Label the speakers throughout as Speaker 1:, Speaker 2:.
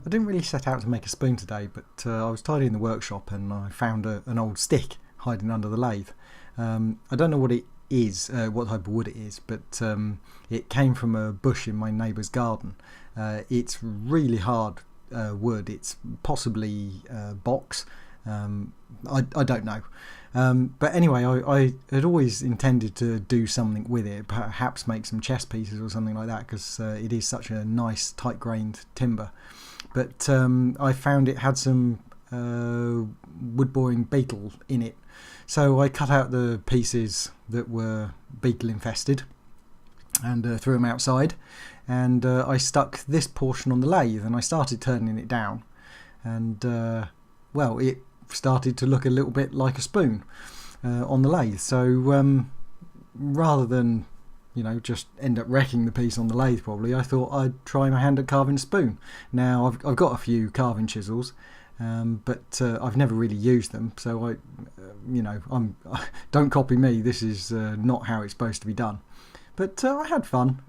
Speaker 1: I didn't really set out to make a spoon today, but I was tidying the workshop and I found an old stick hiding under the lathe. I don't know what it is, what type of wood it is, but it came from a bush in my neighbour's garden. It's really hard wood. It's possibly box. I don't know. But anyway, I had always intended to do something with it, perhaps make some chess pieces or something like that, because it is such a nice tight-grained timber. But I found it had some wood-boring beetle in it, so I cut out the pieces that were beetle infested and threw them outside, and I stuck this portion on the lathe and I started turning it down, and well, it started to look a little bit like a spoon on the lathe. So rather than just end up wrecking the piece on the lathe, probably, I thought I'd try my hand at carving a spoon. Now I've got a few carving chisels, but I've never really used them, so don't copy me. This is not how it's supposed to be done. But I had fun.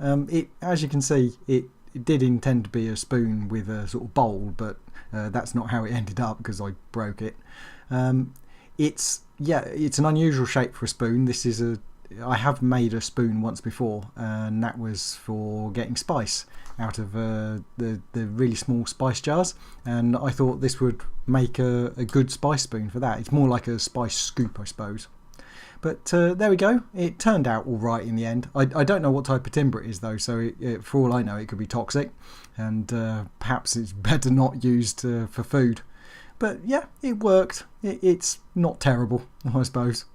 Speaker 1: As you can see, it did intend to be a spoon with a sort of bowl, but that's not how it ended up because I broke it. It's an unusual shape for a spoon. I have made a spoon once before, and that was for getting spice out of the really small spice jars, and I thought this would make a good spice spoon for that. It's more like a spice scoop, I suppose. But there we go. It turned out all right in the end. I don't know what type of timber it is though, so for all I know it could be toxic, and perhaps it's better not used for food. But yeah, it worked. It's not terrible, I suppose.